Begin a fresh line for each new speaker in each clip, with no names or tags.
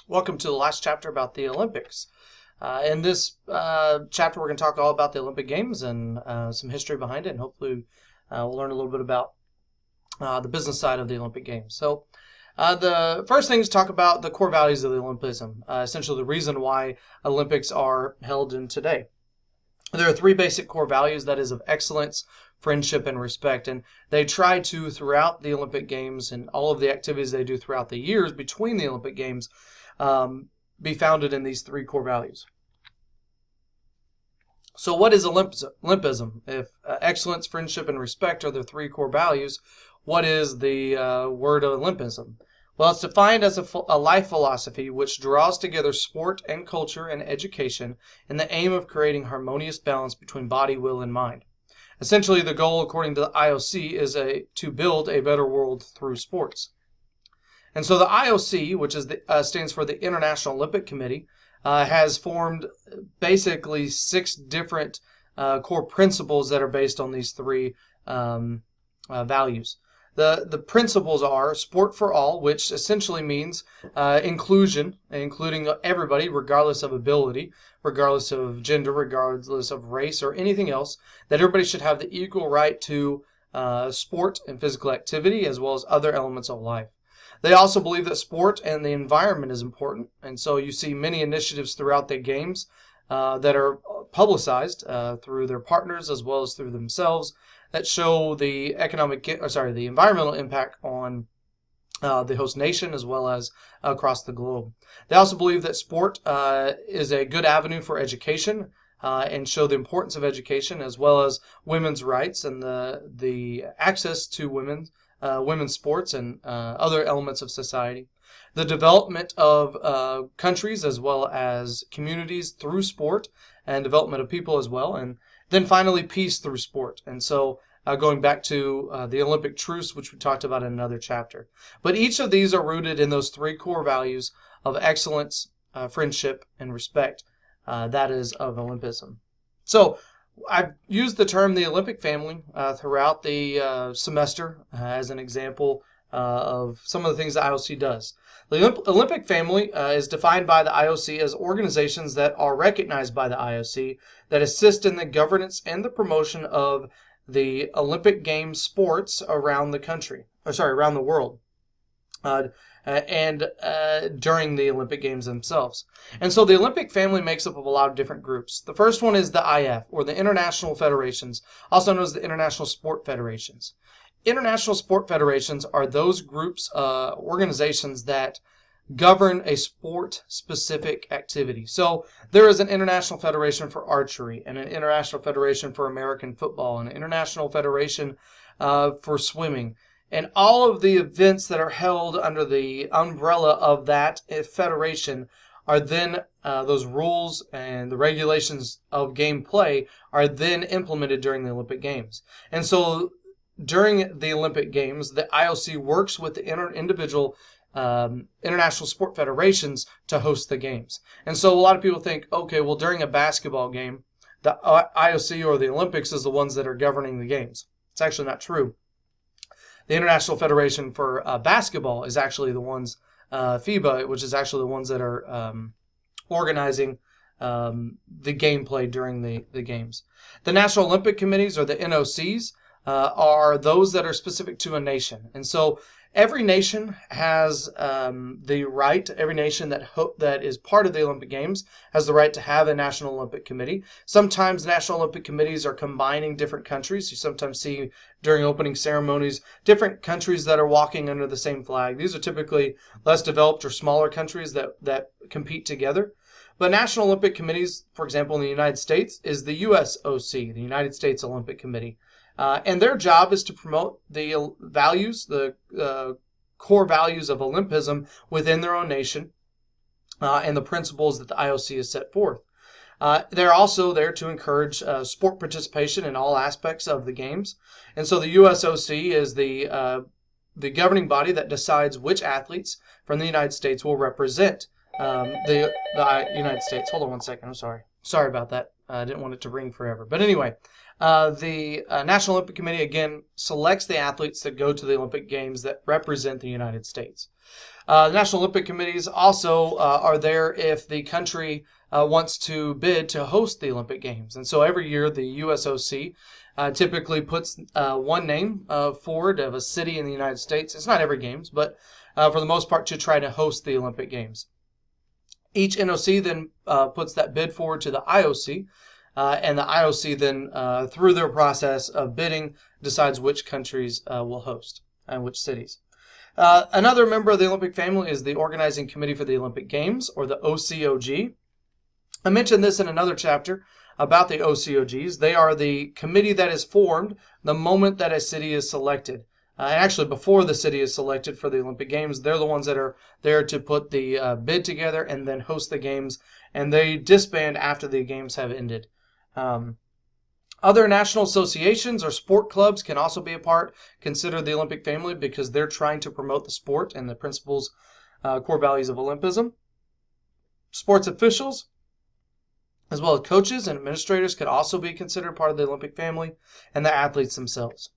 Welcome to the last chapter about the Olympics. In this chapter, we're going to talk all about the Olympic Games and some history behind it, and hopefully we'll learn a little bit about the business side of the Olympic Games. So the first thing is talk about the core values of the Olympism, essentially the reason why Olympics are held in today. There are three basic core values, that is of excellence, friendship, and respect. And they try to, throughout the Olympic Games and all of the activities they do throughout the years between the Olympic Games, be founded in these three core values. So what is Olympism? If excellence, friendship, and respect are the three core values, what is the word Olympism? Well, it's defined as a life philosophy which draws together sport and culture and education in the aim of creating harmonious balance between body, will, and mind. Essentially, the goal, according to the IOC, is to build a better world through sports. And so the IOC, which is stands for the International Olympic Committee, has formed basically 6 different core principles that are based on these three values. The principles are sport for all, which essentially means inclusion, including everybody, regardless of ability, regardless of gender, regardless of race, or anything else, that everybody should have the equal right to sport and physical activity, as well as other elements of life. They also believe that sport and the environment is important, and so you see many initiatives throughout the games that are publicized through their partners as well as through themselves that show the the environmental impact on the host nation as well as across the globe. They also believe that sport is a good avenue for education and show the importance of education as well as women's rights and the access to women's sports and other elements of society. The development of countries as well as communities through sport and development of people as well. And then finally, peace through sport. And so going back to the Olympic truce, which we talked about in another chapter. But each of these are rooted in those three core values of excellence, friendship, and respect. That is of Olympism. So I've used the term the Olympic family throughout the semester as an example of some of the things the IOC does. The Olympic family is defined by the IOC as organizations that are recognized by the IOC that assist in the governance and the promotion of the Olympic Games sports around the world. And during the Olympic Games themselves. And so the Olympic family makes up of a lot of different groups. The first one is the IF, or the International Federations, also known as the International Sport Federations. International Sport Federations are those groups, organizations that govern a sport-specific activity. So there is an International Federation for Archery, and an International Federation for American Football, and an International Federation for Swimming. And all of the events that are held under the umbrella of that federation are then, those rules and the regulations of gameplay are then implemented during the Olympic Games. And so during the Olympic Games, the IOC works with the individual international sport federations to host the games. And so a lot of people think, okay, well, during a basketball game, the IOC or the Olympics is the ones that are governing the games. It's actually not true. The International Federation for Basketball is actually the ones, FIBA, which is actually the ones that are organizing the gameplay during the games. The National Olympic Committees, or the NOCs, are those that are specific to a nation. And so every nation has the right, every nation that is part of the Olympic Games has the right to have a National Olympic Committee. Sometimes National Olympic Committees are combining different countries. You sometimes see during opening ceremonies different countries that are walking under the same flag. These are typically less developed or smaller countries that compete together. But National Olympic Committees, for example, in the United States, is the USOC, the United States Olympic Committee. And their job is to promote the values, the core values of Olympism within their own nation and the principles that the IOC has set forth. They're also there to encourage sport participation in all aspects of the games. And so the USOC is the governing body that decides which athletes from the United States will represent the United States. Hold on one second. I'm sorry. Sorry about that. I didn't want it to ring forever. But anyway, the National Olympic Committee, again, selects the athletes that go to the Olympic Games that represent the United States. The National Olympic Committees also are there if the country wants to bid to host the Olympic Games. And so every year the USOC typically puts one name forward of a city in the United States. It's not every Games, but for the most part to try to host the Olympic Games. Each NOC then puts that bid forward to the IOC, and the IOC then, through their process of bidding, decides which countries will host and which cities. Another member of the Olympic family is the Organizing Committee for the Olympic Games, or the OCOG. I mentioned this in another chapter about the OCOGs. They are the committee that is formed the moment that a city is selected. And actually, before the city is selected for the Olympic Games, they're the ones that are there to put the bid together and then host the Games, and they disband after the Games have ended. Other national associations or sport clubs can also be a part, considered the Olympic family, because they're trying to promote the sport and the principles, core values of Olympism. Sports officials, as well as coaches and administrators, could also be considered part of the Olympic family, and the athletes themselves.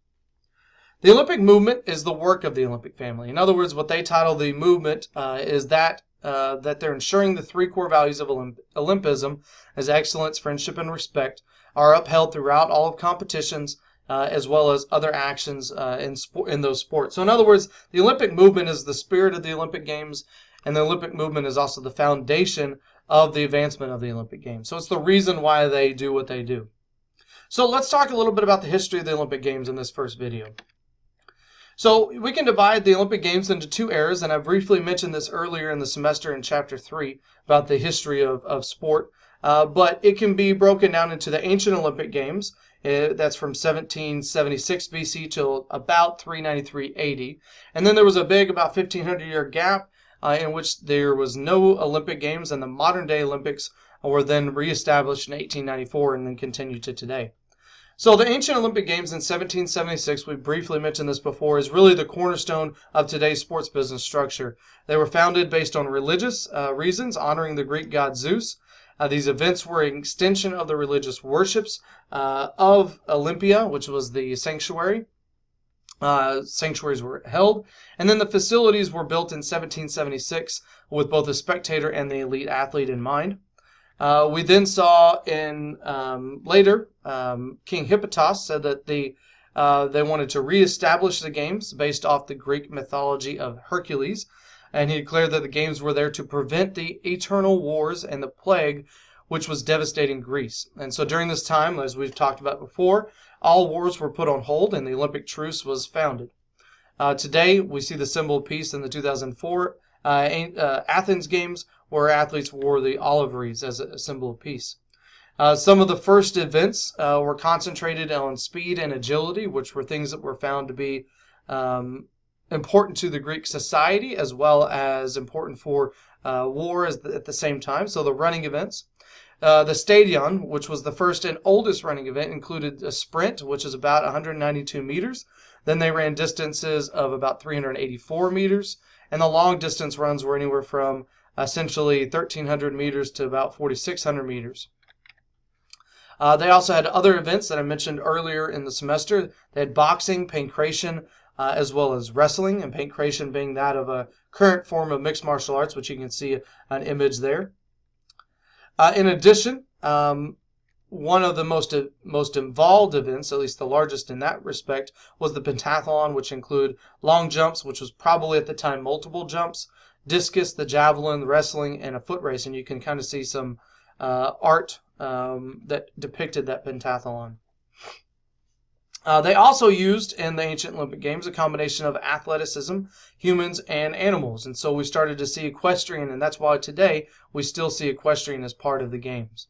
The Olympic movement is the work of the Olympic family. In other words, what they title the movement is that they're ensuring the three core values of Olympism, as excellence, friendship, and respect, are upheld throughout all of competitions, as well as other actions in those sports. So in other words, the Olympic movement is the spirit of the Olympic Games, and the Olympic movement is also the foundation of the advancement of the Olympic Games. So it's the reason why they do what they do. So let's talk a little bit about the history of the Olympic Games in this first video. So we can divide the Olympic Games into two eras, and I briefly mentioned this earlier in the semester in Chapter 3 about the history of sport. But it can be broken down into the ancient Olympic Games. That's from 1776 BC till about 393 AD. And then there was a big, about 1,500-year gap in which there was no Olympic Games, and the modern-day Olympics were then reestablished in 1894 and then continued to today. So the ancient Olympic Games in 1776, we briefly mentioned this before, is really the cornerstone of today's sports business structure. They were founded based on religious reasons, honoring the Greek god Zeus. These events were an extension of the religious worships of Olympia, which was the sanctuary. Sanctuaries were held, and then the facilities were built in 1776 with both the spectator and the elite athlete in mind. We then saw in later, King Hippotas said that they wanted to reestablish the games based off the Greek mythology of Hercules, and he declared that the games were there to prevent the eternal wars and the plague which was devastating Greece. And so during this time, as we've talked about before, all wars were put on hold and the Olympic truce was founded. Today, we see the symbol of peace in the 2004 Athens Games, where athletes wore the olive wreaths as a symbol of peace. Some of the first events were concentrated on speed and agility, which were things that were found to be important to the Greek society, as well as important for war at the same time. So the running events. The stadion, which was the first and oldest running event, included a sprint, which is about 192 meters. Then they ran distances of about 384 meters. And the long distance runs were anywhere from essentially 1,300 meters to about 4,600 meters. They also had other events that I mentioned earlier in the semester. They had boxing, pankration, as well as wrestling, and pankration being that of a current form of mixed martial arts, which you can see an image there. In addition, one of the most involved events, at least the largest in that respect, was the pentathlon, which include long jumps, which was probably at the time multiple jumps, discus, the javelin, the wrestling, and a foot race. And you can kind of see some art that depicted that pentathlon. They also used in the ancient Olympic Games a combination of athleticism, humans, and animals. And so we started to see equestrian, and that's why today we still see equestrian as part of the games.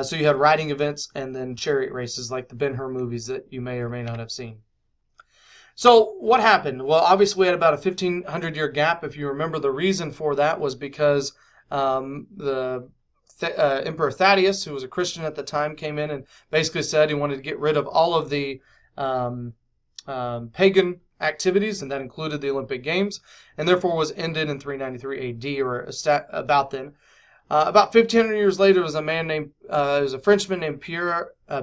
So you had riding events and then chariot races like the Ben-Hur movies that you may or may not have seen. So what happened? Well, obviously we had about a 1,500-year gap. If you remember, the reason for that was because the Emperor Thaddeus, who was a Christian at the time, came in and basically said he wanted to get rid of all of the pagan activities, and that included the Olympic Games, and therefore was ended in 393 AD, or about then. About 1,500 years later, was a man named, was a Frenchman named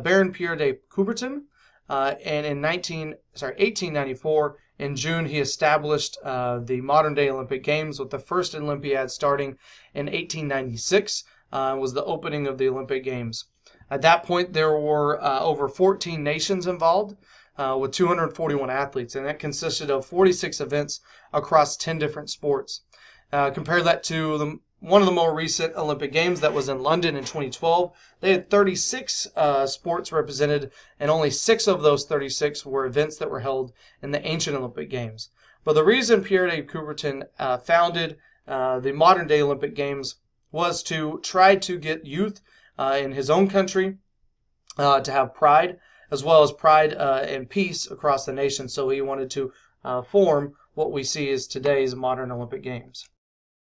Baron Pierre de Coubertin, and in 1894, In June, he established the modern-day Olympic Games, with the first Olympiad starting in 1896. Was the opening of the Olympic Games. At that point, there were over 14 nations involved, with 241 athletes, and that consisted of 46 events across 10 different sports. Compare that to one of the more recent Olympic Games that was in London in 2012. They had 36 sports represented, and only 6 of those 36 were events that were held in the ancient Olympic Games. But the reason Pierre de Coubertin founded the modern-day Olympic Games was to try to get youth in his own country to have pride, as well as pride and peace across the nation. So he wanted to form what we see as today's modern Olympic Games.